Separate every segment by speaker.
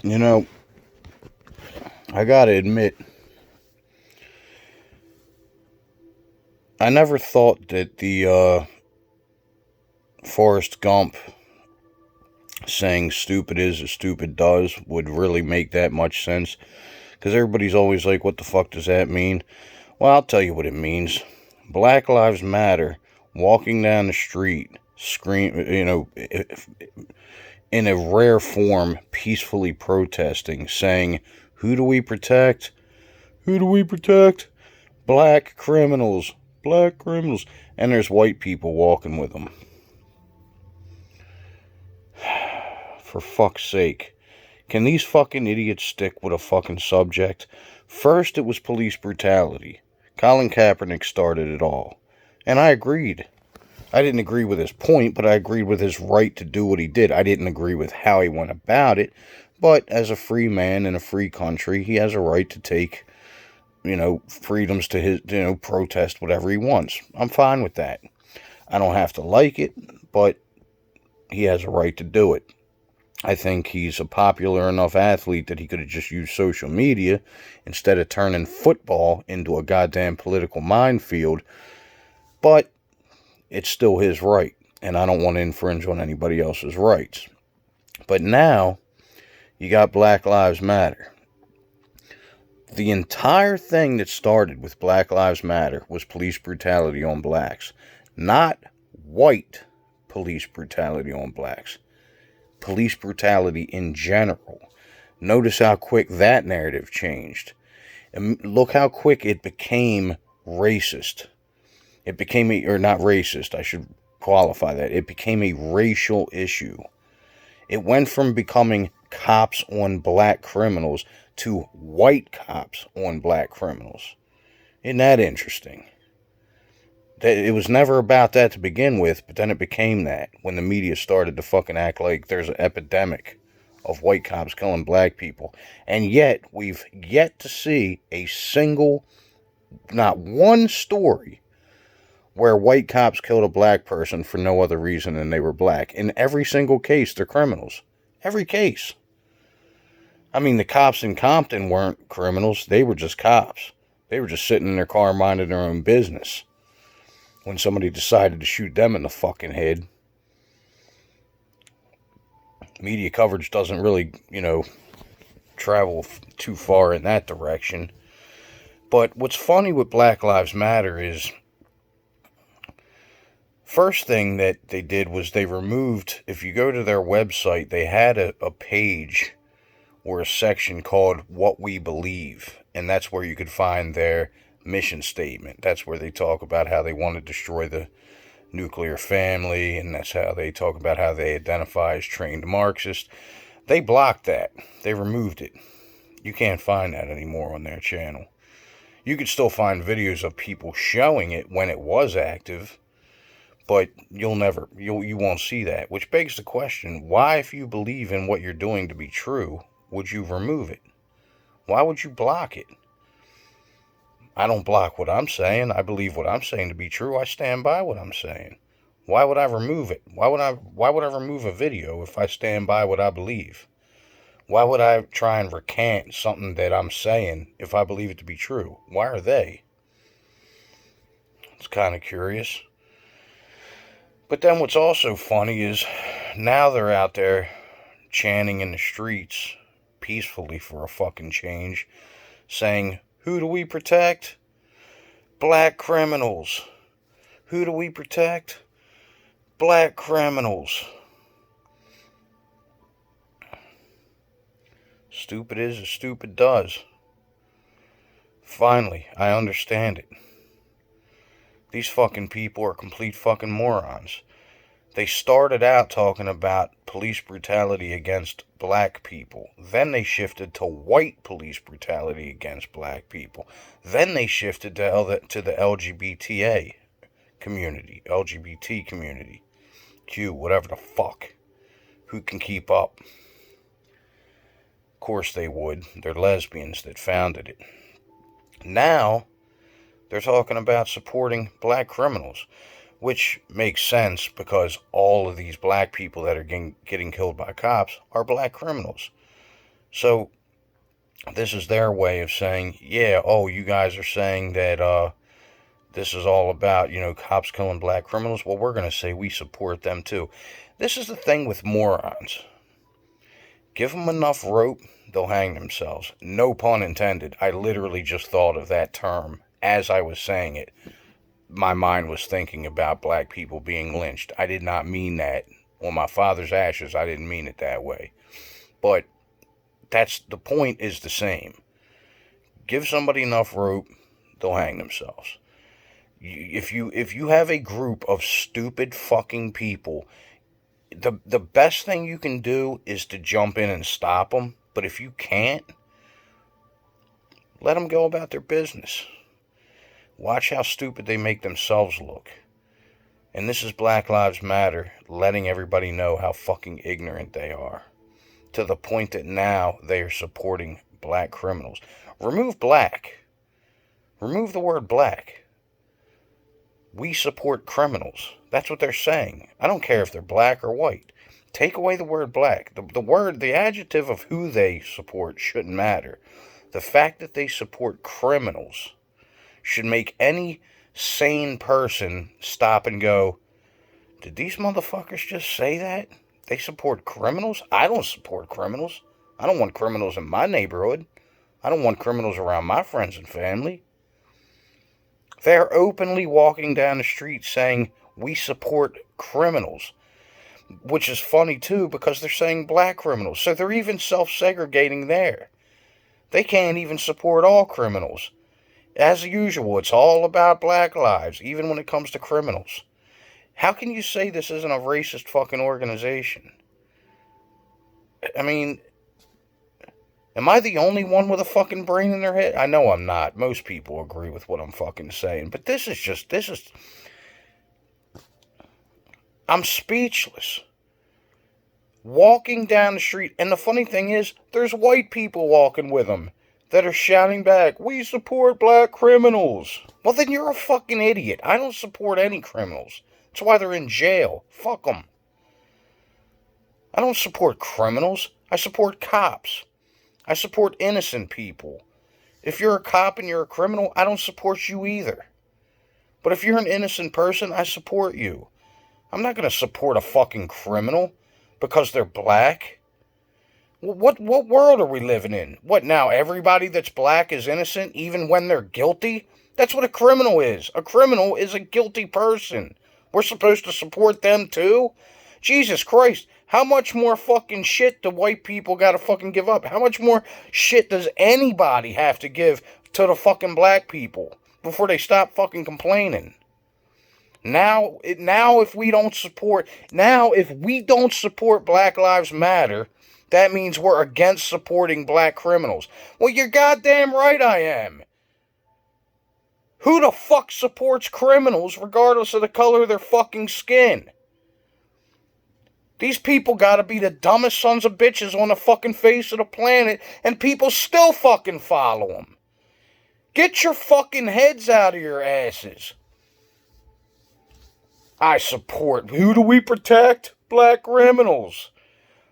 Speaker 1: You know, I gotta admit, I never thought that the Forrest Gump saying stupid is as stupid does would really make that much sense. Because everybody's always like, what the fuck does that mean? Well, I'll tell you what it means. Black Lives Matter, walking down the street, scream, in a rare form, peacefully protesting, saying, who do we protect? Who do we protect? Black criminals. Black criminals. And there's white people walking with them. For fuck's sake. Can these fucking idiots stick with a fucking subject? First, it was police brutality. Colin Kaepernick started it all. And I agreed. I didn't agree with his point, but I agreed with his right to do what he did. I didn't agree with how he went about it. But as a free man in a free country, he has a right to take, freedoms to his, protest whatever he wants. I'm fine with that. I don't have to like it, but he has a right to do it. I think he's a popular enough athlete that he could have just used social media instead of turning football into a goddamn political minefield. But it's still his right, and I don't want to infringe on anybody else's rights. But now, you got Black Lives Matter. The entire thing that started with Black Lives Matter was police brutality on blacks, not white police brutality on blacks. Police brutality in general. Notice how quick that narrative changed. And look how quick it became racist. It became not racist, I should qualify that. It became a racial issue. It went from becoming cops on black criminals to white cops on black criminals. Isn't that interesting? It was never about that to begin with, but then it became that when the media started to fucking act like there's an epidemic of white cops killing black people. And yet, we've yet to see a single, not one story where white cops killed a black person for no other reason than they were black. In every single case, they're criminals. Every case. I mean, the cops in Compton weren't criminals. They were just cops. They were just sitting in their car minding their own business when somebody decided to shoot them in the fucking head. Media coverage doesn't really, travel too far in that direction. But what's funny with Black Lives Matter is, first thing that they did was they removed, if you go to their website, they had a page or a section called What We Believe. And that's where you could find their mission statement. That's where they talk about how they want to destroy the nuclear family, and that's how they talk about how they identify as trained Marxists. They blocked that. They removed it. You can't find that anymore on their channel. You could still find videos of people showing it when it was active, but you won't see that, which begs the question, why, if you believe in what you're doing to be true, would you remove it? Why would you block it? I don't block what I'm saying. I believe what I'm saying to be true. I stand by what I'm saying. Why would I remove it? Why would I remove a video if I stand by what I believe? Why would I try and recant something that I'm saying if I believe it to be true? Why are they? It's kind of curious. But then what's also funny is now they're out there chanting in the streets peacefully for a fucking change, saying, who do we protect? Black criminals. Who do we protect? Black criminals. Stupid is as stupid does. Finally, I understand it. These fucking people are complete fucking morons. They started out talking about police brutality against black people. Then they shifted to white police brutality against black people. Then they shifted to the LGBT community. Q, whatever the fuck. Who can keep up? Of course they would. They're lesbians that founded it. Now, they're talking about supporting black criminals, which makes sense because all of these black people that are getting killed by cops are black criminals. So this is their way of saying, yeah, oh, you guys are saying that this is all about, cops killing black criminals. Well, we're going to say we support them too. This is the thing with morons. Give them enough rope, they'll hang themselves. No pun intended. I literally just thought of that term as I was saying it. My mind was thinking about black people being lynched. I did not mean that. On my father's ashes, I didn't mean it that way. But that's the point is the same. Give somebody enough rope, they'll hang themselves. If you have a group of stupid fucking people, the best thing you can do is to jump in and stop them. But if you can't, let them go about their business. Watch how stupid they make themselves look. And this is Black Lives Matter letting everybody know how fucking ignorant they are. To the point that now they are supporting black criminals. Remove black. Remove the word black. We support criminals. That's what they're saying. I don't care if they're black or white. Take away the word black. The adjective of who they support shouldn't matter. The fact that they support criminals should make any sane person stop and go, did these motherfuckers just say that? They support criminals? I don't support criminals. I don't want criminals in my neighborhood. I don't want criminals around my friends and family. They're openly walking down the street saying, we support criminals. Which is funny, too, because they're saying black criminals. So they're even self-segregating there. They can't even support all criminals. As usual, it's all about black lives, even when it comes to criminals. How can you say this isn't a racist fucking organization? I mean, am I the only one with a fucking brain in their head? I know I'm not. Most people agree with what I'm fucking saying. But I'm speechless. Walking down the street, and the funny thing is, there's white people walking with them that are shouting back, we support black criminals. Well, then you're a fucking idiot. I don't support any criminals. That's why they're in jail. Fuck them. I don't support criminals. I support cops. I support innocent people. If you're a cop and you're a criminal, I don't support you either. But if you're an innocent person, I support you. I'm not going to support a fucking criminal because they're black. What world are we living in? What now, everybody that's black is innocent even when they're guilty? That's what a criminal is. A criminal is a guilty person. We're supposed to support them too? Jesus Christ, how much more fucking shit do white people gotta fucking give up? How much more shit does anybody have to give to the fucking black people before they stop fucking complaining? Now if we don't support Black Lives Matter, that means we're against supporting black criminals. Well, you're goddamn right I am. Who the fuck supports criminals regardless of the color of their fucking skin? These people gotta be the dumbest sons of bitches on the fucking face of the planet, and people still fucking follow them. Get your fucking heads out of your asses. I support. Who do we protect? Black criminals.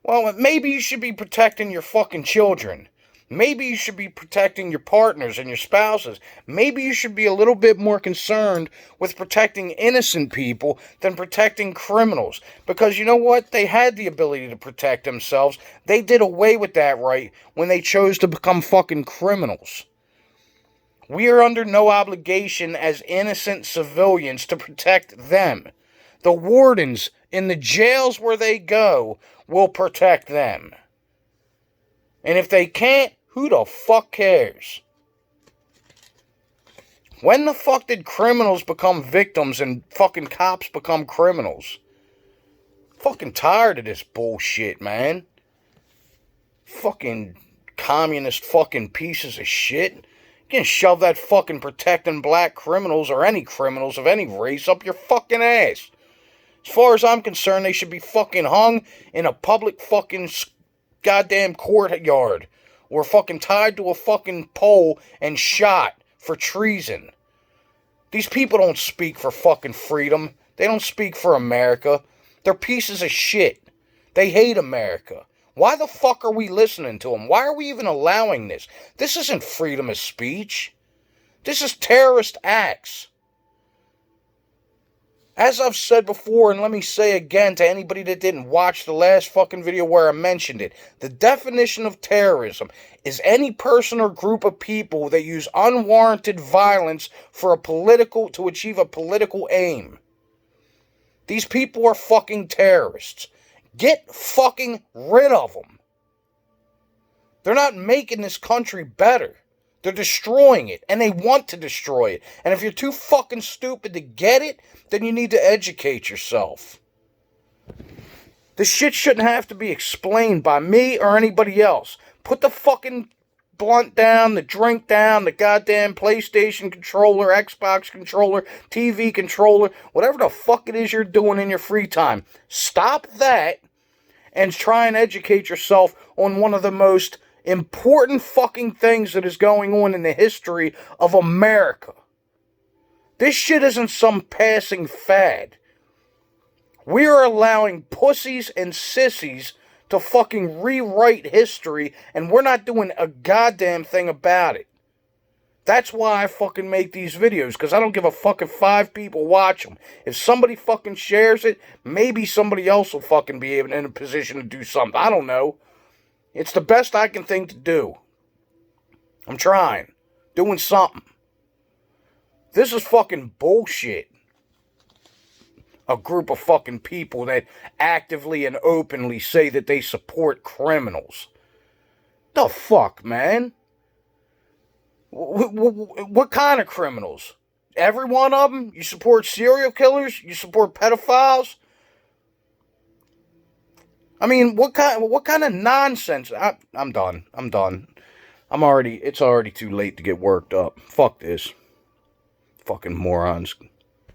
Speaker 1: Well, maybe you should be protecting your fucking children. Maybe you should be protecting your partners and your spouses. Maybe you should be a little bit more concerned with protecting innocent people than protecting criminals. Because you know what? They had the ability to protect themselves. They did away with that right when they chose to become fucking criminals. We are under no obligation as innocent civilians to protect them. The wardens in the jails where they go will protect them. And if they can't, who the fuck cares? When the fuck did criminals become victims and fucking cops become criminals? Fucking tired of this bullshit, man. Fucking communist fucking pieces of shit. You can shove that fucking protecting black criminals or any criminals of any race up your fucking ass. As far as I'm concerned, they should be fucking hung in a public fucking goddamn courtyard or fucking tied to a fucking pole and shot for treason. These people don't speak for fucking freedom. They don't speak for America. They're pieces of shit. They hate America. Why the fuck are we listening to them? Why are we even allowing this? This isn't freedom of speech. This is terrorist acts. As I've said before, and let me say again to anybody that didn't watch the last fucking video where I mentioned it, the definition of terrorism is any person or group of people that use unwarranted violence to achieve a political aim. These people are fucking terrorists. Get fucking rid of them. They're not making this country better. They're destroying it, and they want to destroy it. And if you're too fucking stupid to get it, then you need to educate yourself. This shit shouldn't have to be explained by me or anybody else. Put the fucking blunt down, the drink down, the goddamn PlayStation controller, Xbox controller, TV controller, whatever the fuck it is you're doing in your free time. Stop that and try and educate yourself on one of the most important fucking things that is going on in the history of America. This shit isn't some passing fad. We are allowing pussies and sissies to fucking rewrite history, and we're not doing a goddamn thing about it. That's why I fucking make these videos, because I don't give a fuck if 5 people watch them. If somebody fucking shares it, maybe somebody else will fucking be in a position to do something. I don't know. It's the best I can think to do. I'm trying. Doing something. This is fucking bullshit. A group of fucking people that actively and openly say that they support criminals. The fuck, man? What kind of criminals? Every one of them? You support serial killers? You support pedophiles? I mean, what kind of nonsense? I'm done. It's already too late to get worked up. Fuck this. Fucking morons.